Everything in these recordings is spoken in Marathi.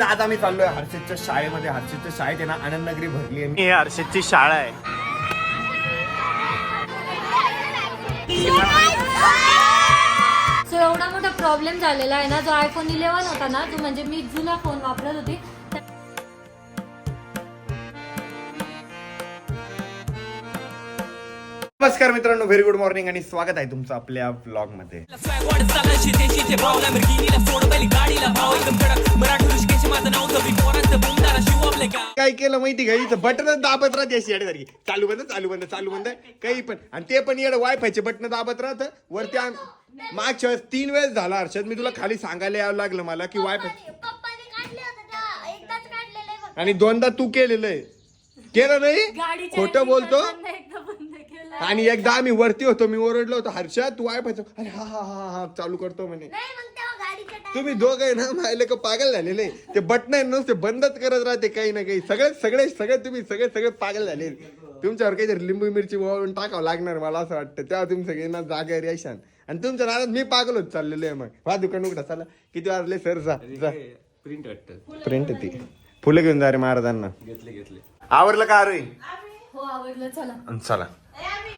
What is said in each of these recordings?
काही आज आम्ही चाललोय हर्षदच्या शाळेमध्ये. हर्षदच्या शाळेत आहे ना आनंदनगरी भरली आहे. ही हर्षदची शाळा आहे. सो एवढा मोठा प्रॉब्लेम झालेला आहे ना, जो आयफोन 11 होता ना, जो म्हणजे मी जुना फोन वापरत होती. नमस्कार मित्रांनो, व्हेरी गुड मॉर्निंग आणि स्वागत आहे तुमचं आपल्या व्लॉग मध्ये. काय केलं माहिती का, इथं बटन दाबत राहते अशी येड्यासारखी, चालू बंद चालू बंद चालू बंद काही पण. आणि ते पण येडं वायफायचे बटन दाबत राहत वरती. मागच्या वेळेस 3 वेळेस झाला हर्षद, मी तुला खाली सांगायला यावं लागलं मला की वायफाय, आणि 2दा तू केलेलं आहे. केलं नाही, खोटं बोलतो. आणि एकदा आम्ही वरती होतो, मी ओरडलो होतो हर्षद तू वायफायचं, अरे हा हा हा हा चालू करतो म्हणे. तुम्ही दोघं आहे ना मायले का पागल झालेले. ते बटन आहे नुसते बंदच करत राहते काही ना काही. सगळे तुम्ही सगळे पागल झाले. तुमच्यावर काहीतरी लिंबू मिरची वळून टाकावं लागणार मला असं वाटतं, तेव्हा तुम्ही सगळे ना जागेवर यायशान. आणि तुमच्या नादात मी पागल होत चाललेलो आहे. मग हा दुकान उघडा चला. किती वाजले सर? जा प्रिंट ती फुलं घेऊन जा रे महाराजांना. घेतले आवरलं का? अरे हो आवडलं. चला.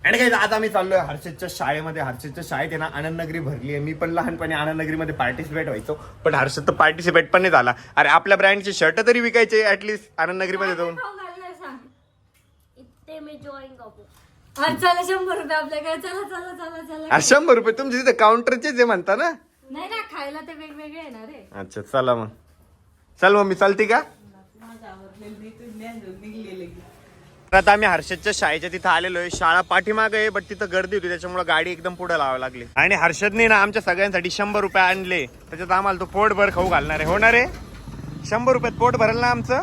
आणि काही आज आम्ही चाललोय हर्षदच्या शाळेमध्ये. हर्षदच्या शाळेत आहे ना आनंदनगरी भरली आहे. मी पण लहानपणी आनंदनगरीमध्ये पार्टिसिपेट व्हायचो, पण हर्षद तर पार्टिसिपेट पण नाही झाला. अरे आपल्या ब्रँडचे शर्ट तरी विकायचे ऍटलीस्ट आनंदनगरीमध्ये जाऊन. चला 100 रुपये आपल्याकडे. चला. 100 रुपये तुमचे तिथे काउंटरचेच आहे म्हणता ना? नाही ना, खायला ते वेगवेगळे येणार आहे. अच्छा चला मग. चल मग मी चालते का? आता आम्ही हर्षदच्या शाळेच्या तिथं आलेलो आहे. शाळा पाठीमागे आहे, बट तिथं गर्दी होती त्याच्यामुळे गाडी एकदम पुढे लावावी लागली. आणि हर्षदने ना आमच्या सगळ्यांसाठी 100 रुपये आणले. त्याच्यात आम्हाला तो पोटभर खाऊ घालणार आहे. होणार आहे 100 रुपयात पोट भरेल ना आमचं?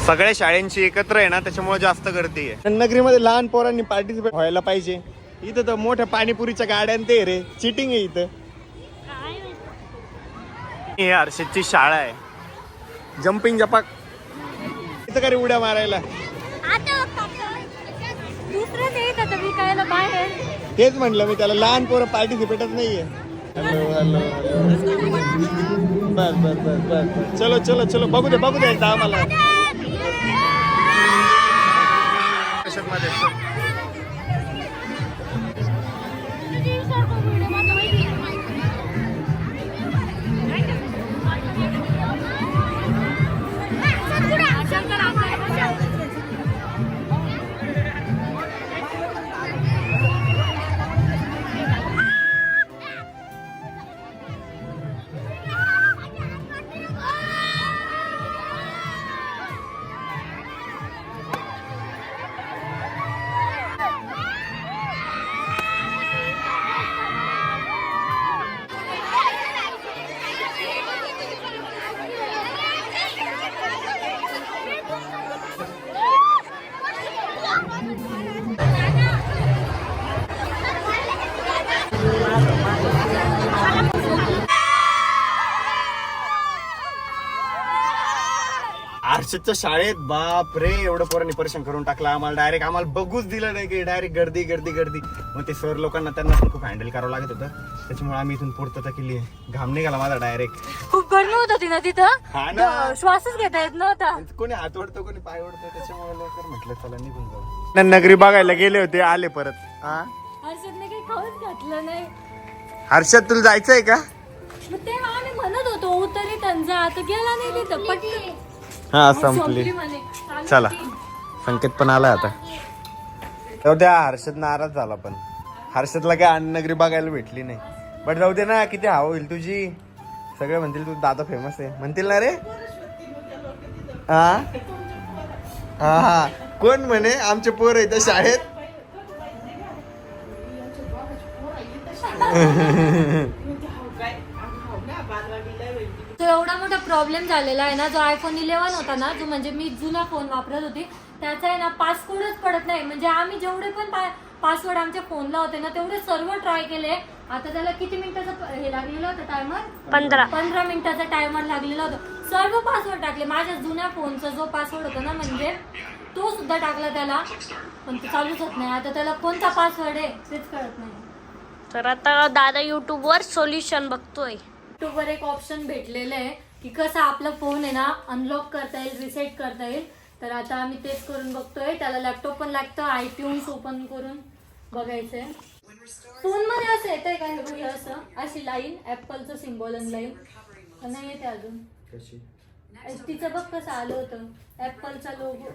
सगळ्या शाळेंची एकत्र आहे ना, त्याच्यामुळे जास्त गर्दी आहे. नगरीमध्ये लहान पोरांनी पार्टिसिपेट व्हायला पाहिजे. इथं तर मोठ्या पाणीपुरीच्या गाड्या ते रे चिटिंग आहे इथं. ही हर्षदची शाळा आहे. जम्पिंग जपाक इथं का रे उड्या मारायला? विकायला बाहेर. तेच म्हणलं मी त्याला, लहान पोरं पार्टिसिपेटच नाहीये. बस चलो बघू दे आम्हाला. हर्षदच्या शाळेत बाप रे, एवढं पोरांनी परेशान करून टाकला आम्हाला. डायरेक्ट आम्हाला बघूच दिलं नाही की डायरेक्ट गर्दी. मग ते सर लोकांना त्यांना पण खूप हँडल करावं लागत होतं. त्याच्यामुळे आम्ही इथून पूर्तता केली. घाम निघाला माझा डायरेक्ट. खूप गरमी होत होती ना तिथं. हा ना, श्वासच घेता येत नव्हता. कोणी हात ओढतो कोणी पाय ओढतो, त्याच्यामुळे लवकर म्हटलं चला निघून जाऊ. नगरी बघायला गेले होते, आले परत. हर्षदने काही खाऊच घातलं नाही. हर्षद तुला जायचंय का? मग तेव्हा आम्ही म्हणत होतो उतरी त्यांचा, आता गेला नाही तिथं पटकन. हा संपली. चला संकेत पण आला आता. जाऊ द्या, हर्षद नाराज झाला. पण हर्षदला काय आनंदनगरी बघायला भेटली नाही. बट जाऊ दे ना, किती हवा होईल तुझी. सगळे म्हणतील तू दादा फेमस आहे म्हणतील ना रे. हा कोण म्हणे आमचे पोर आहे त्या शाळेत. एवढा मोठा प्रॉब्लेम झालेला आहे ना, जो आयफोन 11 होता ना, जो म्हणजे मी जुना फोन वापरत होती, त्याचा आहे ना पासवर्डच पडत नाही. म्हणजे आम्ही जेवढे पण पासवर्ड आमच्या फोनला होते ना, तेवढे सर्व ट्राय केले. आता त्याला किती मिनिटाचा हे लागलेलं होतं टायमर? 15 मिनिटाचा टायमर लागलेला होता. सर्व पासवर्ड टाकले. माझ्या जुन्या फोनचा जो पासवर्ड होता ना, म्हणजे तो सुद्धा टाकला त्याला, पण तो चालूच होत नाही. आता त्याला कोणता पासवर्ड आहे तेच कळत नाही. तर आता दादा YouTube वर सोल्युशन बघतोय. लॅपटॉपवर एक ऑप्शन भेटलेलं आहे की कसा आपला फोन आहे ना अनलॉक करता येईल, रिसेट करता येईल. तर आता आम्ही तेच करून बघतोय. त्याला लॅपटॉप पण लागतं, आयट्यून्स ओपन करून बघायचंय. फोन मध्ये असं येतंय का हे बघ, असं अशी लाईन ऍपलचं सिम्बॉल आणि लाईन नाही येते अजून. तिचं बघ कसं आलं होतं ऍपलचा लोगो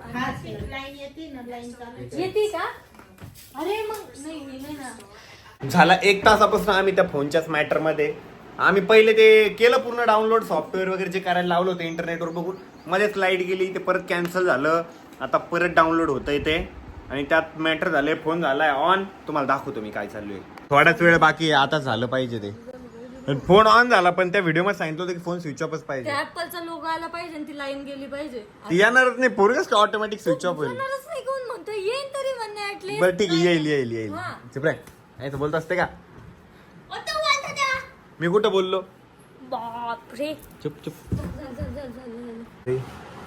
लाईन येते ना, लाईन चालू येते का? अरे मग नाही नाही ना. झाला 1 तासापासून आम्ही त्या फोनच्याच मॅटर मध्ये. आम्ही पहिले ते केलं पूर्ण डाउनलोड, सॉफ्टवेअर वगैरे जे करायला लावलं होतं इंटरनेटवर बघून. मध्येच लाईट गेली, ते परत कॅन्सल झालं. आता परत डाउनलोड होतंय ते आणि त्यात मॅटर झालंय. फोन झालाय ऑन. तुम्हाला दाखवतो मी काय चालू आहे. थोडाच वेळ बाकी आहे, आता झालं पाहिजे ते. फोन ऑन झाला पण त्या व्हिडिओ मध्ये सांगितलं होतं की फोन स्विच ऑफच पाहिजे. ऍपलचा लोगो आला पाहिजे आणि ती लाईन गेली पाहिजे. ती येणारच नाही, पोरगच ऑटोमॅटिक स्विच ऑफ होईल. येणारच नाही, कोण म्हणतो येईन तरी म्हणणे ऍटलीस्ट. बरं ठीक आहे, येईल. चुप रे, नाही तर बोलत असते का? मी कुठं बोललो? बापरे. चुप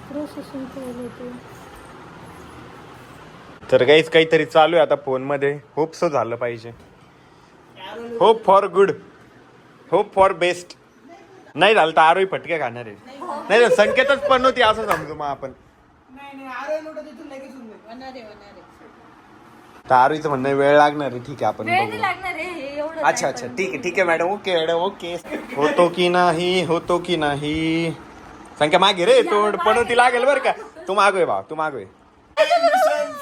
प्रोसेसिंग तर काहीतरी चालू आहे आता फोन मध्ये. होप सो झालं पाहिजे. Hope for good, hope for best. नाही झालं तर आरोही फटके खाणार आहे. नाही तर संकेतच पण नव्हती असं समजू मग आपण. तर आरोहीचं म्हणणं वेळ लागणार आहे. ठीक आहे आपण बघू. लागणार आहे हे एवढं. अच्छा ठीक आहे मॅडम. ओके. होतो की नाही संख्या मागे रे, तोंड पडवती लागेल बरं का. तू मागोय बा, तू मागोय.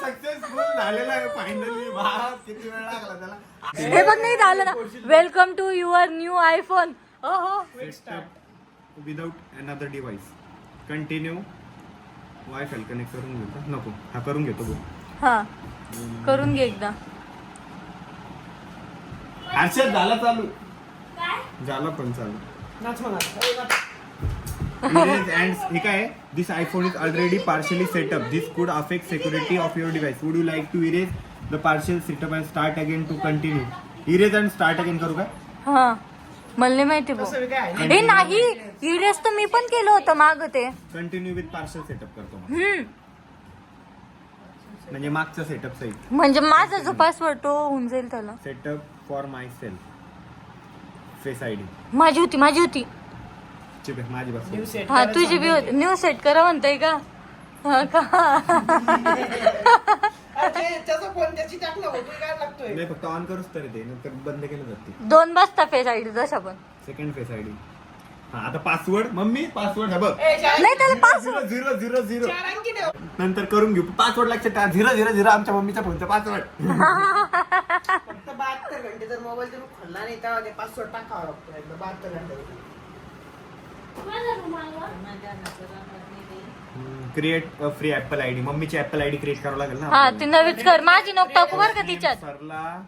सक्सेसफुल झालेला आहे फायनली. बाप किती वेळ लागला त्याला. हे बघ नाही झालं ना. Welcome to your new iPhone. Without another device. Continue. Wifi connect करून घेतो. नको, हा करून घेतो बोल. हा करून घे एकदा. हर्षद झाला चालू. झाला पण चालू. हे काय? This iPhone is already partially setup. This could affect security of your device. Would you like to erase the partial setup and start again to continue? Erase and start again करू का? हा मला नाही माहिती भाऊ. हे नाही, इरेज तर मी पण केलं होतं माग ते. कंटिन्यू विथ पार्शियल सेटअप करतो म्हणजे मागचा सेटअप सहित. म्हणजे माझा जो पासवर्ड तो होऊन जाईल त्याला. Setup for my self. Face ID माझी होती माझी बस. हा तुझी बी होती. न्यू सेट करा म्हणताय का? हा का? नाही फक्त ऑन करूच तरी ते, नंतर बंद केलं जाते. 2 वाजता फेस आयडी जसा पण. Second face ID. हा आता पासवर्ड मम्मी पासवर्ड. हा बघ नाही त्याला पासवर्ड 000 नंतर करून घेऊ. पासवर्ड लक्षात ठेवा. 000 आमच्या मम्मीच्या फोनचा पासवर्ड. फक्त 72 घंटे जर मोबाईल तुम्ही खोलला नाही तेव्हा ते पासवर्ड टाकावा लागतो. एकदा 72 घंटे. Create free Apple ID. मम्मीची ऍपल आयडी क्रिएट करावं लागेल ना. हा ती नवीच कर. माझी नको टाकू बर का तिच्यात. सरला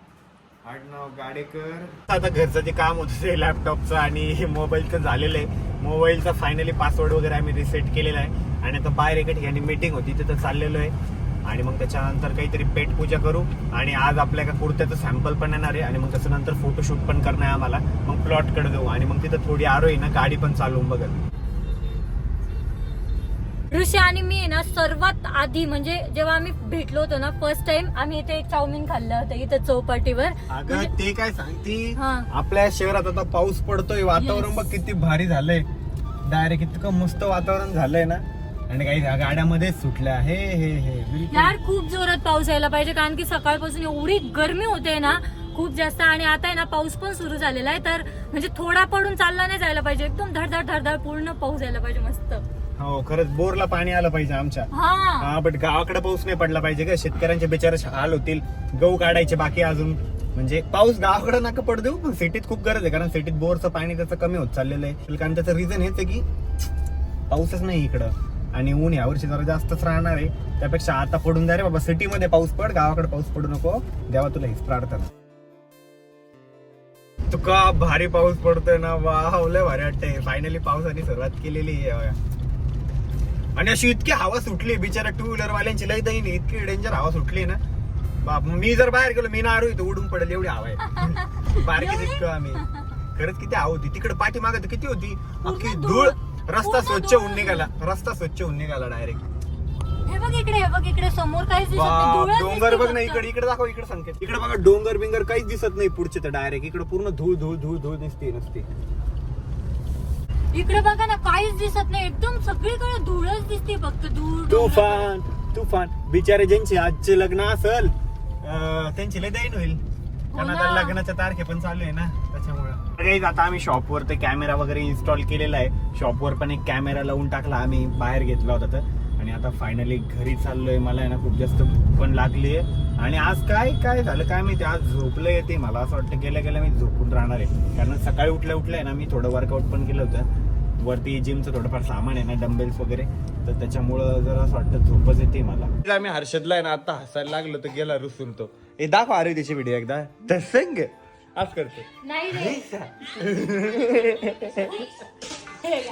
आडनाव गाडेकर. आता घरचं ते काम होतं ते लॅपटॉपचं आणि मोबाईलचं झालेलं आहे. मोबाईलचा फायनली पासवर्ड वगैरे आम्ही रिसेट केलेला आहे आणि आता बाहेर एका ठिकाणी मीटिंग होती तिथं चाललेलो आहे. आणि मग त्याच्यानंतर काहीतरी पेट पूजा करू आणि आज आपल्या एका कुर्त्याचं सॅम्पल पण येणार आहे आणि मग त्याच्यानंतर फोटोशूट पण करणार आहे आम्हाला. मग प्लॉट कडे जाऊ आणि मग तिथं थोडी आरोही ना गाडी पण चालवून बघत. ऋषी आणि मी ना सर्वात आधी म्हणजे जेव्हा आम्ही भेटलो होतो ना फर्स्ट टाइम, आम्ही इथे एक चाऊमिन खाल्लं होतं इथं चौपाटीवर. अगं ते काय सांगती, हा. आपल्या शहरात आता पाऊस पडतोय. वातावरण बघ किती भारी झालंय. डायरेक्ट इतकं मस्त वातावरण झालंय ना. आणि काही गाड्यामध्येच सुटल्या. हे यार खूप जोरात पाऊस यायला पाहिजे कारण की सकाळपासून एवढी गरमी होते ना खूप जास्त. आणि आता आहे ना पाऊस पण सुरू झालेला आहे. तर म्हणजे थोडा पडून चालला नाही जायला पाहिजे. एकदम धडधड पूर्ण पाऊस यायला पाहिजे मस्त. हो खरंच बोरला पाणी आलं पाहिजे आमच्या. हा बट गावाकडे पाऊस नाही पडला पाहिजे का. शेतकऱ्यांचे बिचारे हाल होतील. गहू काढायचे बाकी अजून. म्हणजे पाऊस गावाकडे नका पडू देऊ पण सिटीत खूप गरज आहे कारण सिटीत बोरचं पाणी त्याचं कमी होत चाललेलं आहे. कारण त्याचं रिझन हेच आहे की पाऊसच नाही इकडं आणि ऊन यावर्षी जरा जास्तच राहणार आहे. त्यापेक्षा आता पडून जा रे बाबा. सिटीमध्ये पाऊस पड, गावाकडे पाऊस पडू नको. देवा तुला हीच प्रार्थना. तुका भारी पाऊस पडतोय ना. वाह लय भारी वाटतंय. फायनली पावसाने सुरुवात केलेली आहे आणि अशी इतकी हवा सुटली बिचारा टू व्हीलर वाल्यांची लई दही नाही. इतकी डेंजर हवा सुटली ना बाप. मी जर बाहेर गेलो मी नारू इथं उडून पडेल एवढी हवा आहे. बारकी दिसतो आम्ही. खरंच किती हवा होती तिकडे. पाठीमागं किती होती अख्खी धूळ. रस्ता स्वच्छ होऊन निघाला डायरेक्ट. हे बघ इकडे समोर काहीच दिसत नाही. डोंगर बघ ना इकडे दाखव. इकडे संकेत इकडे बघा. डोंगर बिंगर काहीच दिसत नाही पुढचे. तर डायरेक्ट इकडे पूर्ण धूळ दिसते नसते. इकडे बघा ना काहीच दिसत नाही, एकदम सगळीकडे धूळच दिसते फक्त धूळ. तुफान तुफान बिचारे ज्यांचे आजचे लग्न असेल त्यांची लय दैन होईल, कारण ना. आता लग्नाच्या तारखे पण चालू आहे ना, त्याच्यामुळे आता आम्ही शॉपवर ते कॅमेरा वगैरे इन्स्टॉल केलेला आहे. शॉपवर पण एक कॅमेरा लावून टाकला, आम्ही बाहेर घेतला होता तर. आणि आता फायनली घरी चाललोय. मला आहे ना खूप जास्त भूक पण लागली आहे. आणि आज काय झालं काय माहिती, आज झोपलं येते. मला असं वाटतं गेल्या मी झोपून राहणार आहे, कारण सकाळी उठल्या आहे ना मी थोडं वर्कआउट पण केलं होतं. वरती जिमचं थोडंफार सामान आहे ना, डंबेल्स वगैरे, तर त्याच्यामुळं जरा असं वाटतं झोपच येते मला. आम्ही हर्षदला आहे ना आता हसायला लागलो तर गेला रुसून तो. हे दाखव अरे त्याची व्हिडिओ एकदा तसंग आज करतो. नाही रे.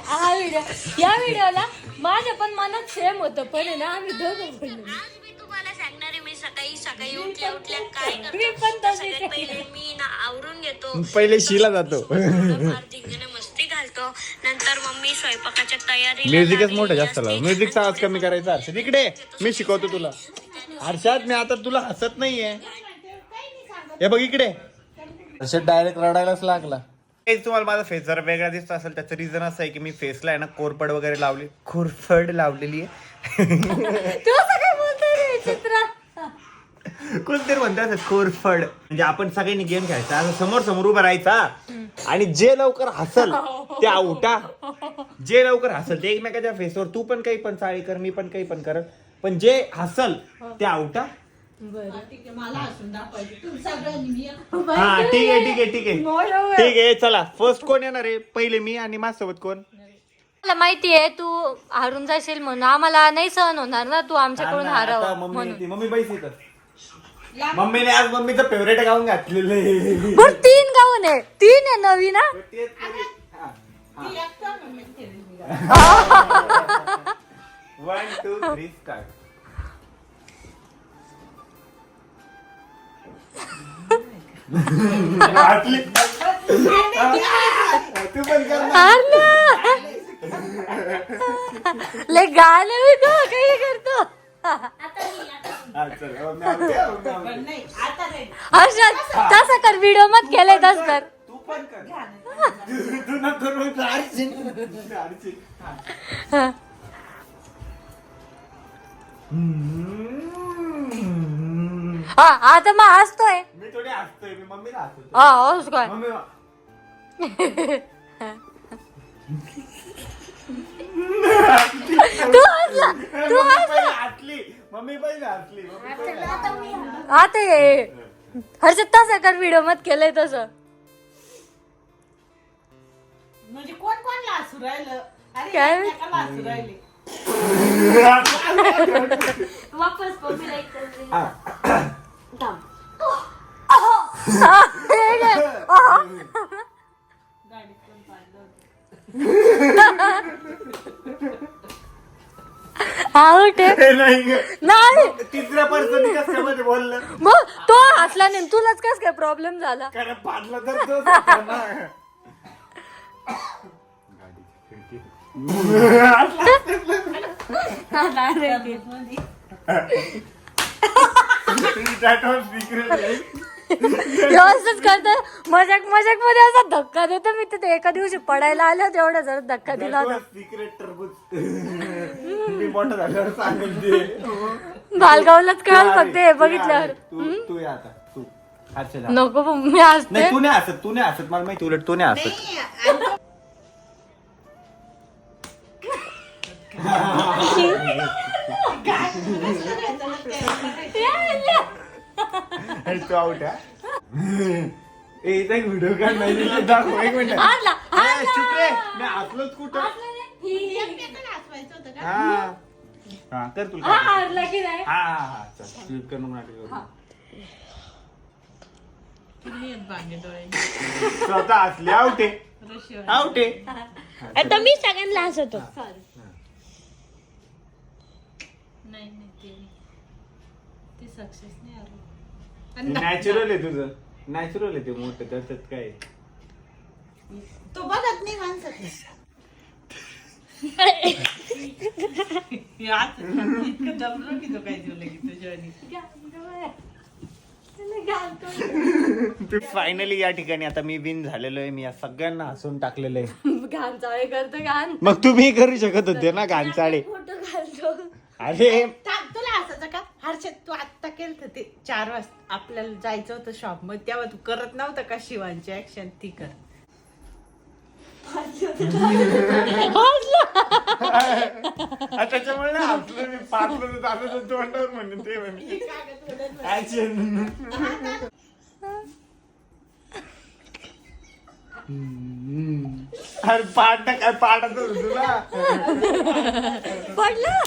हा व्हिडिओ, या व्हिडिओला माझ्या पण मनात सेम होतं, पण आहे ना आम्ही दोघं बोललो. मी तुम्हाला सांगणार आहे, मी सकाळी उठल्या काय मी पण करतो. तशीच सगळ्यात पहिले मी ना आवरून घेतो, पहिले शिला जातो. फार धिंगाणे मस्ती घालतो. नंतर मम्मी स्वयंपाकाच्या तयारी म्युझिकच मोठं जास्त लाव. म्युझिकचा आवाज कमी करायचा. हर्षद इकडे मी शिकवतो तुला. हर्षद मी आता तुला हसत नाहीये, हे बघ इकडे. हर्षद डायरेक्ट रडायलाच लागला. तुम्हाला माझा फेस जरा वेगळा दिसतो असेल, त्याचं रिझन असं आहे की मी फेसला आहे ना कोरपड वगैरे लावली, कोरफड लावलेली आहे. तू असं काय बोलतोय रे चित्रा? कोणतरी म्हणतात कोरफड. म्हणजे आपण सगळ्यांनी गेम खेळायचा, असं समोर उभा राहायचा आणि जे लवकर हसल ते आउटा. जे लवकर हसल ते एकमेकाच्या फेसवर, तू पण काही पण चाळी कर, मी पण काही पण कर, पण जे हसल ते आउटा. हा ठीक आहे चला. फर्स्ट कोण येणार आहे? पहिले मी, आणि माझ्यासोबत कोण? मला माहितीये तू हारून जाशील म्हणून, आम्हाला नाही सहन होणार ना तू आमच्याकडून हारावं म्हणून. मम्मी पैसे मम्मीने आज मम्मीचं फेवरेट गाऊन घातलेलं आहे. बरं 3 गाऊन आहे, 3 आहे नवीन ना. 1 2 3 स्टार्ट. तू पण कर ना. लय गाणं मी तो काही करतो. हर्षद तसं कर, व्हिडिओ मत केलंय तस कर. तू पण कर. तू नको करू. हा आता मग हसतोय. मी थोडी हसतोय, मी मम्मीला हसतोय. हा हस काय. मम्मी तू हसला, तू हसला. हसली. मम्मी पहिले हसली. आता ये हर्षद तसं कर, व्हिडिओ मत केलंय तसं. म्हणजे कोण लासू राहिलं? अरे काय? एकमेकाला हसू राहिले. वापस मम्मीला एक गाडीत कोण पाडलं होतं. नाही तिसऱ्या पर्सन कशामध्ये बोललं, मग तो हसला नाही, तुलाच कस काय प्रॉब्लेम झाला? कारण पाडलं तर तोच होता ना. व्यवस्थित करतो, मजाक मध्ये असा धक्का देतो मी. तिथे एका दिवशी पडायला आलं तेवढा जरा धक्का दिला होता. सिक्रेट टरबूज मी मोठं झाल्यावर सांगेल ते. भालगावलाच कळाल फक्त हे बघितल्यावर. तू ये आता, तू हर्षद. नको मी हसते. नाही तू नाही हसत मला माहिती, उलट तू नाही हसत. तू आउट एक व्हिडिओ काढ नाही दाखव. एक मिनिट हारला, हारला. चुप रे, मी हसलोच कुठं. एकमेकाला हसवायचं होतं का? हा हा कर तुला. हा, हारला की नाही? हा चल स्लिप कर मग नाटक करू. किती आहेत बांगे डोळे? स्वतः हसले. आउट आहे, रशिया. आउट आहे. आता मी सगळ्यांना हसवतो. नाही ते सक्सेस नाही आलं. नॅचरल आहे तुझं, नॅचरल आहे ते मोठं, त्याच्यात काय. तो बघत नाही माणसाचं. इतकं दमलो की तो काय दिलं की तुझ्या. फायनली या ठिकाणी आता मी विन झालेलो आहे. मी या सगळ्यांना हसून टाकलेलं आहे. घाण चाळे करतो घाण मग तुम्ही करू शकत होते ना घाणचाळे. फोटो घालतो. अरे तुला असायचं का हर्षद तू आत्ता केलं ते 4 वाजता आपल्याला जायचं होतं शॉप मध्ये तेव्हा तू करत नव्हतं का शिवांची ऍक्शन ती कर. त्याच्यामुळे ना आपलं मी पाचलं जातो तोंडावर म्हणून ते म्हणे Action. अरे पाठ काय पाठत तुला पडलं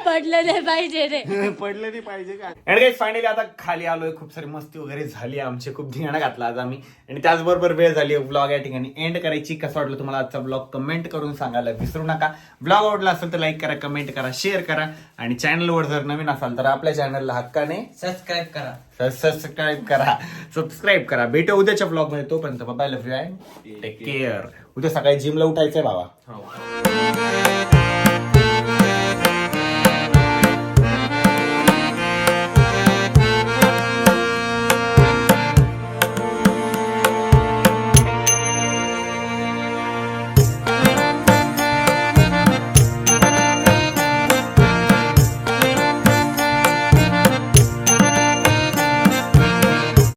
पडलं नाही पाहिजे रे. पडलं नाही पाहिजे का. आणि काही फायनली आता खाली आलोय. खूप सारी मस्ती वगैरे झाली आमची. खूप धिंगाणा घातला आज आम्ही. आणि त्याचबरोबर वेळ झाली ब्लॉग या ठिकाणी एंड करायची. कसं वाटलं तुम्हाला आजचा ब्लॉग कमेंट करून सांगायला विसरू नका. ब्लॉग आवडला असेल तर लाईक करा, कमेंट करा, शेअर करा. आणि चॅनलवर जर नवीन असाल तर आपल्या चॅनलला हक्काने सबस्क्राईब करा. सबस्क्राईब करा. भेटू उद्याच्या ब्लॉग मध्ये. तोपर्यंत bye, love you and take care. उद्या सकाळी जिमला उठायचंय बाबा.